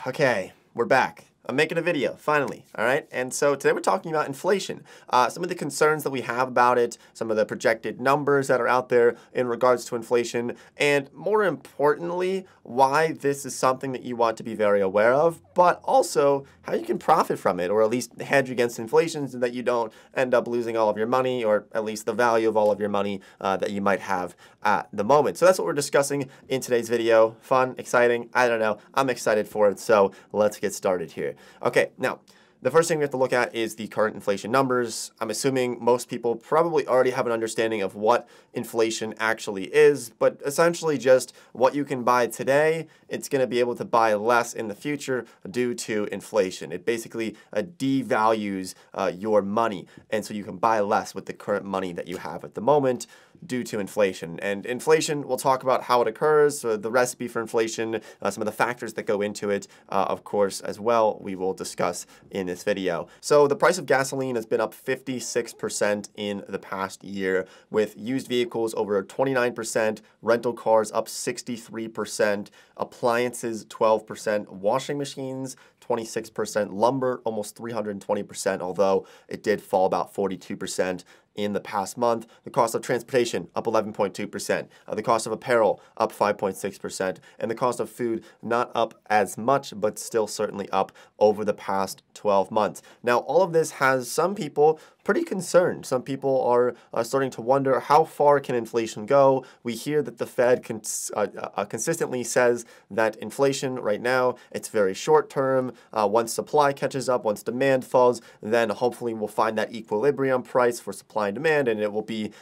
Okay, we're back. I'm making a video, finally, all right? And so today we're talking about inflation. Some of the concerns that we have about it, some of the projected numbers that are out there in regards to inflation, and more importantly, why this is something that you want to be very aware of, but also how you can profit from it, or at least hedge against inflation so that you don't end up losing all of your money, or at least the value of all of your money that you might have at the moment. So that's what we're discussing in today's video. Fun, exciting, I don't know. I'm excited for it, so let's get started here. Okay, now, the first thing we have to look at is the current inflation numbers. I'm assuming most people probably already have an understanding of what inflation actually is, but essentially just what you can buy today, it's going to be able to buy less in the future due to inflation. It basically devalues your money, and so you can buy less with the current money that you have at the moment due to inflation. And inflation, we'll talk about how it occurs, the recipe for inflation, some of the factors that go into it, of course, as well, we will discuss in this video. So the price of gasoline has been up 56% in the past year, with used vehicles over 29%, rental cars up 63%, appliances 12%, washing machines 26%, lumber almost 320%, although it did fall about 42% in the past month. The cost of transportation up 11.2%, the cost of apparel up 5.6%, and the cost of food not up as much, but still certainly up over the past 12 months. Now, all of this has some people pretty concerned. Some people are starting to wonder, how far can inflation go? We hear that the Fed consistently says that inflation right now, it's very short term. Once supply catches up, once demand falls, then hopefully we'll find that equilibrium price for supply and demand, and it will be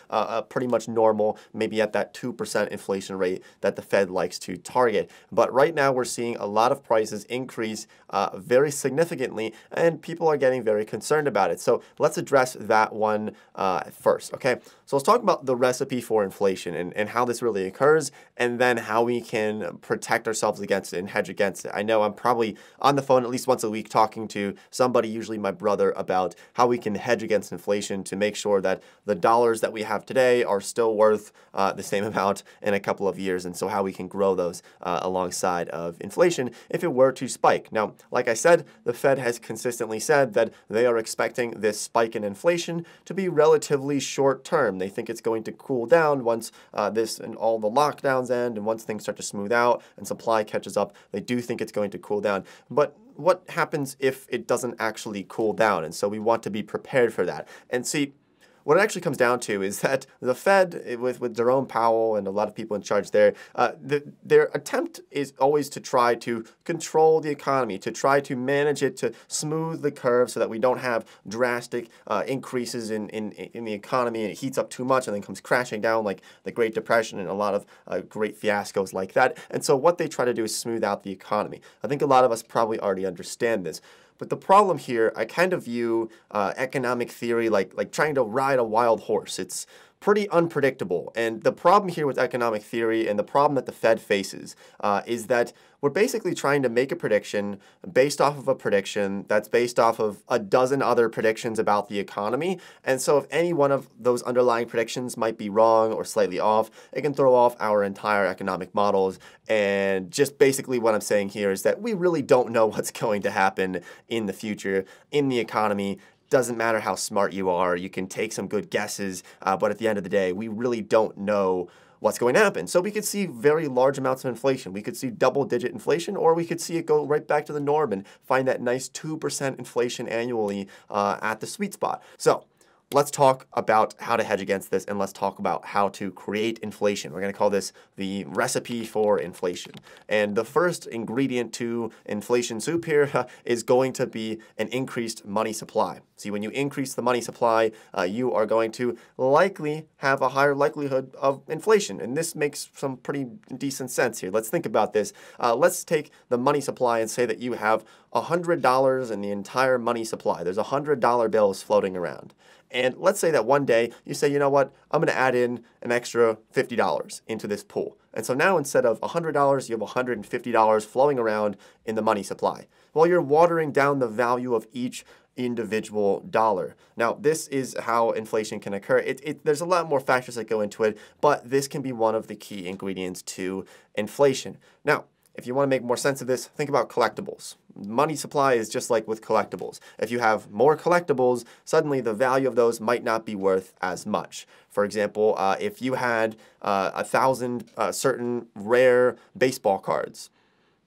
pretty much normal, maybe at that 2% inflation rate that the Fed likes to target. But right now we're seeing a lot of prices increase very significantly, and people are getting very concerned about it. So let's address that one first, okay? So let's talk about the recipe for inflation and how this really occurs, and then how we can protect ourselves against it and hedge against it. I know I'm probably on the phone at least once a week talking to somebody, usually my brother, about how we can hedge against inflation to make sure that the dollars that we have today are still worth the same amount in a couple of years, and so how we can grow those alongside of inflation if it were to spike. Now, like I said, the Fed has consistently said that they are expecting this spike in inflation to be relatively short term. They think it's going to cool down once this and all the lockdowns end, and once things start to smooth out and supply catches up, they do think it's going to cool down. But what happens if it doesn't actually cool down? And so we want to be prepared for that. And see, what it actually comes down to is that the Fed, with Jerome Powell and a lot of people in charge there, their attempt is always to try to control the economy, to try to manage it, to smooth the curve so that we don't have drastic increases in the economy, and it heats up too much and then comes crashing down like the Great Depression and a lot of great fiascos like that. And so what they try to do is smooth out the economy. I think a lot of us probably already understand this. But the problem here, I kind of view economic theory like trying to ride a wild horse. It's pretty unpredictable. And the problem here with economic theory, and the problem that the Fed faces, is that we're basically trying to make a prediction based off of a prediction that's based off of a dozen other predictions about the economy. And so if any one of those underlying predictions might be wrong or slightly off, it can throw off our entire economic models. And just basically what I'm saying here is that we really don't know what's going to happen in the future in the economy. Doesn't matter how smart you are, you can take some good guesses, but at the end of the day, we really don't know what's going to happen. So we could see very large amounts of inflation. We could see double-digit inflation, or we could see it go right back to the norm and find that nice 2% inflation annually at the sweet spot. So let's talk about how to hedge against this, and let's talk about how to create inflation. We're going to call this the recipe for inflation. And the first ingredient to inflation soup here is going to be an increased money supply. See, when you increase the money supply, you are going to likely have a higher likelihood of inflation. And this makes some pretty decent sense here. Let's think about this. Let's take the money supply and say that you have $100 in the entire money supply. There's $100 bills floating around. And let's say that one day you say, you know what, I'm going to add in an extra $50 into this pool. And so now instead of $100, you have $150 flowing around in the money supply. Well, you're watering down the value of each individual dollar. Now, this is how inflation can occur. There's a lot more factors that go into it, but this can be one of the key ingredients to inflation. Now, if you want to make more sense of this, think about collectibles. Money supply is just like with collectibles. If you have more collectibles, suddenly the value of those might not be worth as much. For example, if you had 1,000 certain rare baseball cards,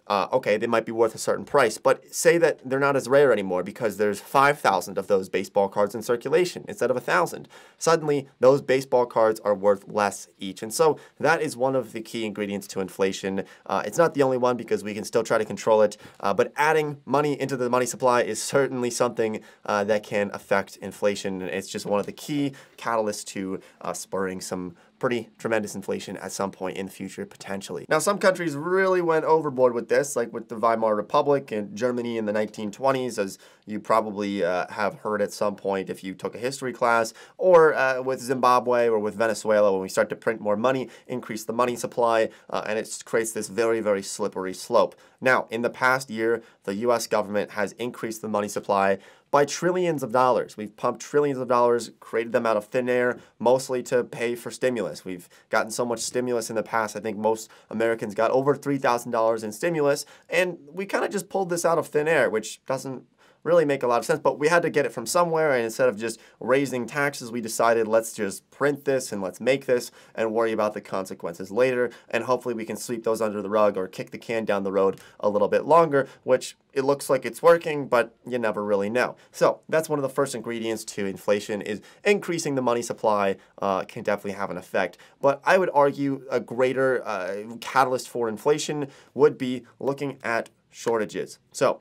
okay, they might be worth a certain price, but say that they're not as rare anymore because there's 5,000 of those baseball cards in circulation instead of 1,000. Suddenly, those baseball cards are worth less each. And so that is one of the key ingredients to inflation. It's not the only one because we can still try to control it, but adding money into the money supply is certainly something that can affect inflation. It's just one of the key catalysts to spurring some pretty tremendous inflation at some point in the future, potentially. Now, some countries really went overboard with this, like with the Weimar Republic and Germany in the 1920s, as you probably have heard at some point if you took a history class, or with Zimbabwe or with Venezuela, when we start to print more money, increase the money supply, and it creates this very, very slippery slope. Now, in the past year, the US government has increased the money supply by trillions of dollars. We've pumped trillions of dollars, created them out of thin air, mostly to pay for stimulus. We've gotten so much stimulus in the past. I think most Americans got over $3,000 in stimulus, and we kind of just pulled this out of thin air, which doesn't really make a lot of sense, but we had to get it from somewhere, and instead of just raising taxes, we decided let's just print this and let's make this and worry about the consequences later, and hopefully we can sweep those under the rug or kick the can down the road a little bit longer, which it looks like it's working, but you never really know. So that's one of the first ingredients to inflation, is increasing the money supply can definitely have an effect. But I would argue a greater catalyst for inflation would be looking at shortages. So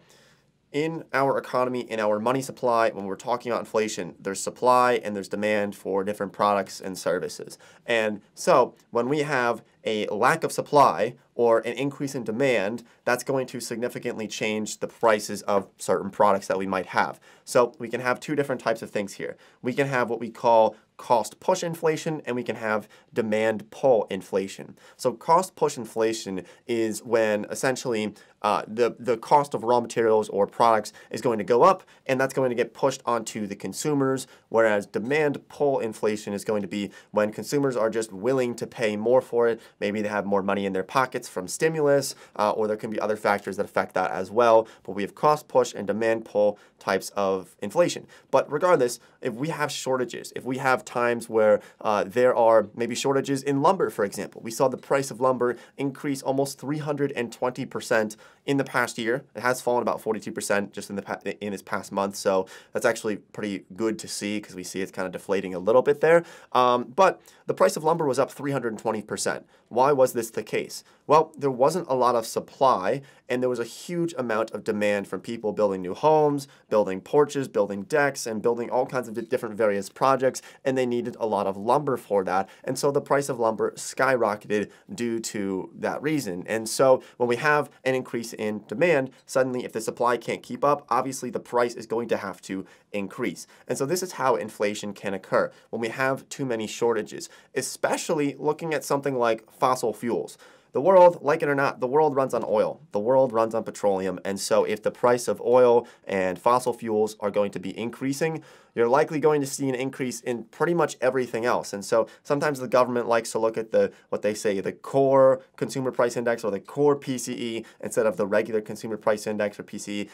in our economy, in our money supply, when we're talking about inflation, there's supply and there's demand for different products and services. And so when we have a lack of supply or an increase in demand, that's going to significantly change the prices of certain products that we might have. So we can have two different types of things here. We can have what we call cost push inflation, and we can have demand pull inflation. So cost push inflation is when essentially the cost of raw materials or products is going to go up, and that's going to get pushed onto the consumers, whereas demand pull inflation is going to be when consumers are just willing to pay more for it. Maybe they have more money in their pockets from stimulus, or there can be other factors that affect that as well. But we have cost push and demand pull types of inflation. But regardless, if we have shortages, if we have times where there are maybe shortages in lumber, for example. We saw the price of lumber increase almost 320% in the past year. It has fallen about 42% just in this past month, so that's actually pretty good to see because we see it's kind of deflating a little bit there. But the price of lumber was up 320%. Why was this the case? Well, there wasn't a lot of supply, and there was a huge amount of demand from people building new homes, building porches, building decks, and building all kinds of different various projects, and they needed a lot of lumber for that. And so the price of lumber skyrocketed due to that reason. And so when we have an increase in demand, suddenly if the supply can't keep up, obviously the price is going to have to increase. And so this is how inflation can occur when we have too many shortages, especially looking at something like fossil fuels. The world, like it or not, the world runs on oil. The world runs on petroleum. And so if the price of oil and fossil fuels are going to be increasing, you're likely going to see an increase in pretty much everything else. And so sometimes the government likes to look at what they say, the core consumer price index or the core PCE instead of the regular consumer price index or PCE.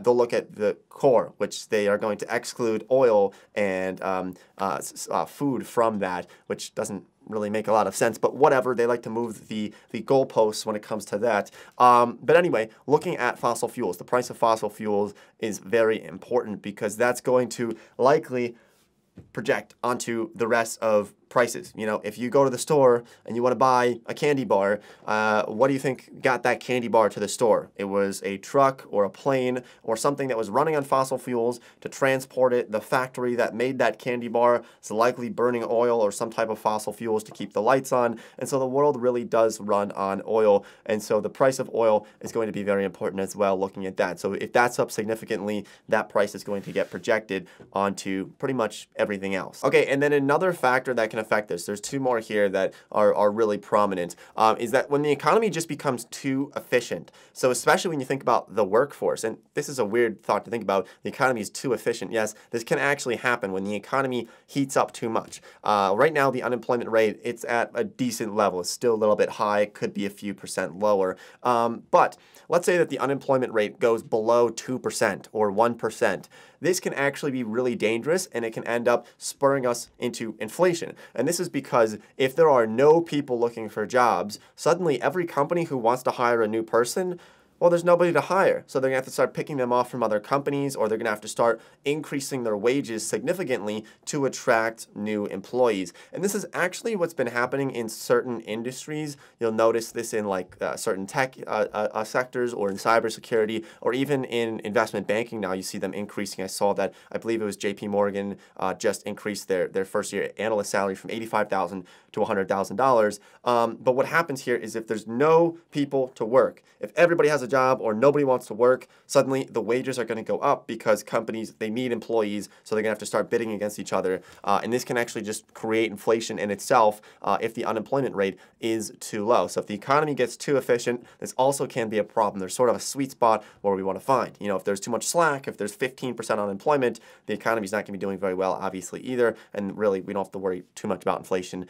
They'll look at the core, which they are going to exclude oil and food from that, which doesn't really make a lot of sense, but whatever, they like to move the goalposts when it comes to that. But anyway, looking at fossil fuels, the price of fossil fuels is very important because that's going to likely project onto the rest of prices. You know, if you go to the store and you want to buy a candy bar, what do you think got that candy bar to the store? It was a truck or a plane or something that was running on fossil fuels to transport it. The factory that made that candy bar is likely burning oil or some type of fossil fuels to keep the lights on. And so the world really does run on oil. And so the price of oil is going to be very important as well, looking at that. So if that's up significantly, that price is going to get projected onto pretty much everything else. Okay, and then another factor that can affect this. There's two more here that are really prominent, is that when the economy just becomes too efficient. So especially when you think about the workforce, and this is a weird thought to think about, the economy is too efficient. Yes, this can actually happen when the economy heats up too much. Right now, the unemployment rate, it's at a decent level. It's still a little bit high. It could be a few percent lower. But let's say that the unemployment rate goes below 2% or 1%. This can actually be really dangerous, and it can end up spurring us into inflation. And this is because if there are no people looking for jobs, suddenly every company who wants to hire a new person, well, there's nobody to hire. So they're going to have to start picking them off from other companies, or they're going to have to start increasing their wages significantly to attract new employees. And this is actually what's been happening in certain industries. You'll notice this in like certain tech sectors, or in cybersecurity, or even in investment banking now. You see them increasing. I saw that, I believe it was JP Morgan just increased their first year analyst salary from $85,000 to $100,000. But what happens here is if there's no people to work, if everybody has a job or nobody wants to work, suddenly the wages are going to go up because companies, they need employees, so they're going to have to start bidding against each other. And this can actually just create inflation in itself if the unemployment rate is too low. So if the economy gets too efficient, this also can be a problem. There's sort of a sweet spot where we want to find. You know, if there's too much slack, if there's 15% unemployment, the economy's not going to be doing very well, obviously, either. And really, we don't have to worry too much about inflation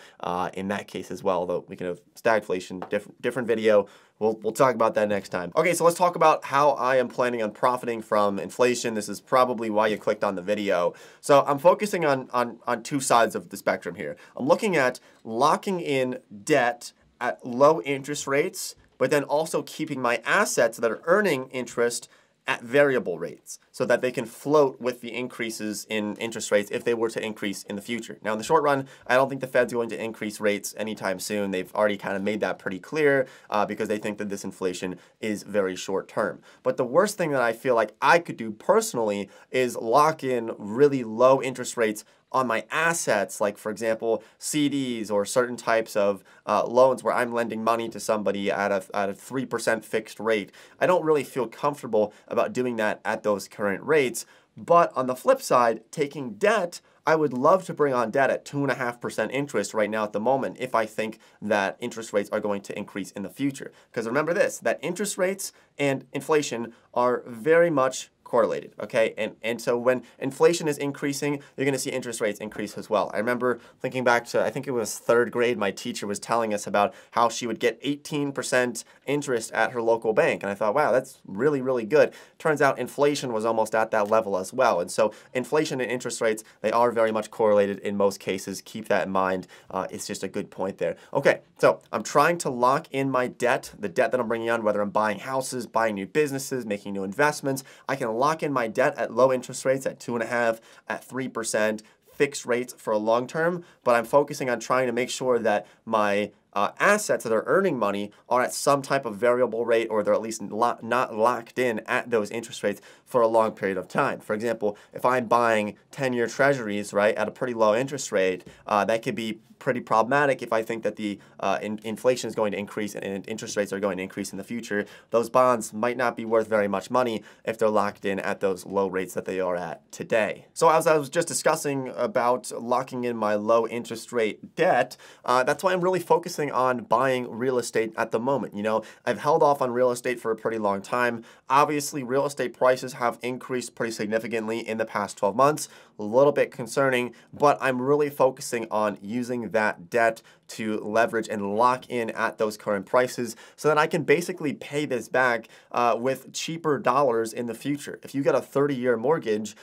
in that case as well, though we can have stagflation, different video. We'll talk about that next time. Okay, so let's talk about how I am planning on profiting from inflation. This is probably why you clicked on the video. So I'm focusing on two sides of the spectrum here. I'm looking at locking in debt at low interest rates, but then also keeping my assets that are earning interest at variable rates so that they can float with the increases in interest rates if they were to increase in the future. Now, in the short run, I don't think the Fed's going to increase rates anytime soon. They've already kind of made that pretty clear because they think that this inflation is very short term. But the worst thing that I feel like I could do personally is lock in really low interest rates on my assets, like, for example, CDs or certain types of loans where I'm lending money to somebody at a 3% fixed rate. I don't really feel comfortable about doing that at those current rates. But on the flip side, taking debt, I would love to bring on debt at 2.5% interest right now at the moment if I think that interest rates are going to increase in the future. Because remember this, that interest rates and inflation are very much correlated, okay? And so when inflation is increasing, you're going to see interest rates increase as well. I remember thinking back to, I think it was third grade, my teacher was telling us about how she would get 18% interest at her local bank. And I thought, wow, that's really, really good. Turns out inflation was almost at that level as well. And so inflation and interest rates, they are very much correlated in most cases. Keep that in mind. It's just a good point there. Okay, so I'm trying to lock in my debt, the debt that I'm bringing on, whether I'm buying houses, buying new businesses, making new investments. I can lock in my debt at low interest rates at 2.5%, at 3%, fixed rates for a long term, but I'm focusing on trying to make sure that my assets that are earning money are at some type of variable rate, or they're at least not locked in at those interest rates for a long period of time. For example, if I'm buying 10-year treasuries, right, at a pretty low interest rate, that could be pretty problematic if I think that the inflation is going to increase and interest rates are going to increase in the future. Those bonds might not be worth very much money if they're locked in at those low rates that they are at today. So as I was just discussing about locking in my low interest rate debt, that's why I'm really focusing on buying real estate at the moment. You know, I've held off on real estate for a pretty long time. Obviously, real estate prices have increased pretty significantly in the past 12 months. A little bit concerning, but I'm really focusing on using that debt to leverage and lock in at those current prices so that I can basically pay this back with cheaper dollars in the future. If you get a 30-year mortgage,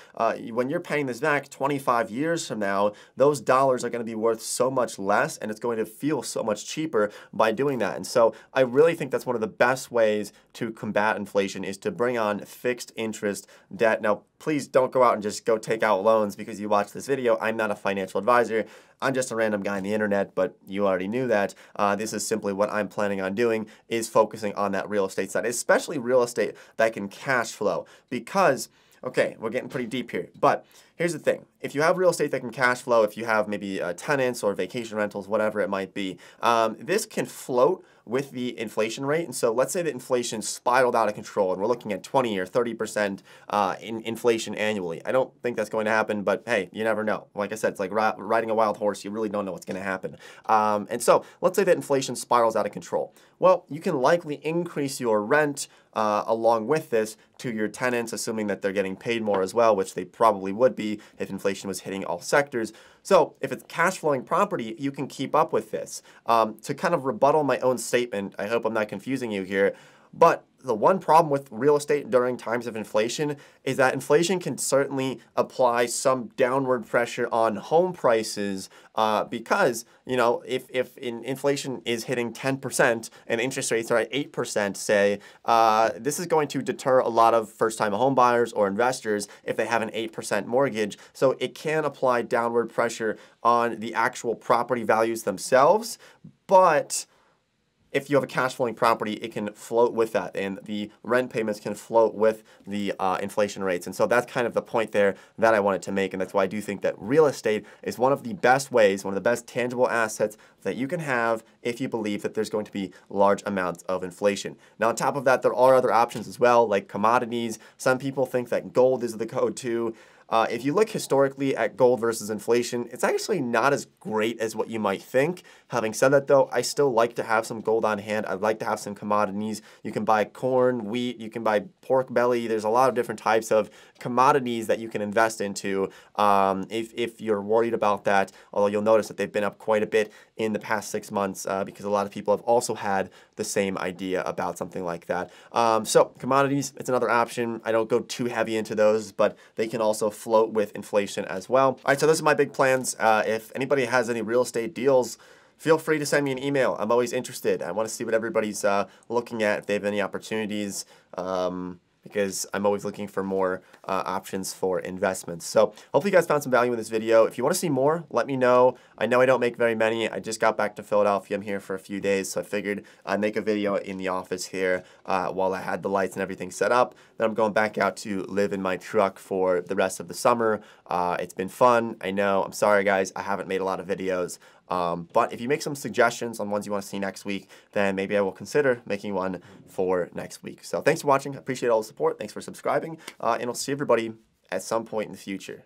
when you're paying this back 25 years from now, those dollars are going to be worth so much less, and it's going to feel so much cheaper by doing that. And so I really think that's one of the best ways to combat inflation, is to bring on fixed interest debt. Now, please don't go out and just go take out loans because you watch this video. I'm not a financial advisor. I'm just a random guy on the internet, but you already knew that. This is simply what I'm planning on doing, is focusing on that real estate side, especially real estate that can cash flow. Because, okay, we're getting pretty deep here, but here's the thing. If you have real estate that can cash flow, if you have maybe tenants or vacation rentals, whatever it might be, this can float with the inflation rate. And so let's say that inflation spiraled out of control and we're looking at 20 or 30% in inflation annually. I don't think that's going to happen, but hey, you never know. Like I said, it's like riding a wild horse. You really don't know what's going to happen. And so let's say that inflation spirals out of control. Well, you can likely increase your rent along with this to your tenants, assuming that they're getting paid more as well, which they probably would be if inflation was hitting all sectors. So if it's cash flowing property, you can keep up with this. To kind of rebuttal my own statement, I hope I'm not confusing you here, but the one problem with real estate during times of inflation is that inflation can certainly apply some downward pressure on home prices because, you know, if inflation is hitting 10% and interest rates are at 8%, say, this is going to deter a lot of first-time home buyers or investors if they have an 8% mortgage. So it can apply downward pressure on the actual property values themselves, but if you have a cash flowing property, it can float with that, and the rent payments can float with the inflation rates. And so that's kind of the point there that I wanted to make, and that's why I do think that real estate is one of the best ways, one of the best tangible assets that you can have if you believe that there's going to be large amounts of inflation. Now, on top of that, there are other options as well, like commodities. Some people think that gold is the go-to. If you look historically at gold versus inflation, it's actually not as great as what you might think. Having said that, though, I still like to have some gold on hand. I'd like to have some commodities. You can buy corn, wheat, you can buy pork belly. There's a lot of different types of commodities that you can invest into if you're worried about that, although you'll notice that they've been up quite a bit in the past 6 months because a lot of people have also had the same idea about something like that. So commodities, it's another option. I don't go too heavy into those, but they can also float with inflation as well. All right, so those are my big plans. If anybody has any real estate deals, feel free to send me an email. I'm always interested. I want to see what everybody's looking at, if they have any opportunities, because I'm always looking for more options for investments. So hopefully you guys found some value in this video. If you want to see more, let me know. I know I don't make very many. I just got back to Philadelphia. I'm here for a few days, so I figured I'd make a video in the office here while I had the lights and everything set up. Then I'm going back out to live in my truck for the rest of the summer. It's been fun. I know. I'm sorry, guys. I haven't made a lot of videos. But if you make some suggestions on ones you want to see next week, then maybe I will consider making one for next week. So thanks for watching. I appreciate all the support. Thanks for subscribing. And I'll see everybody at some point in the future.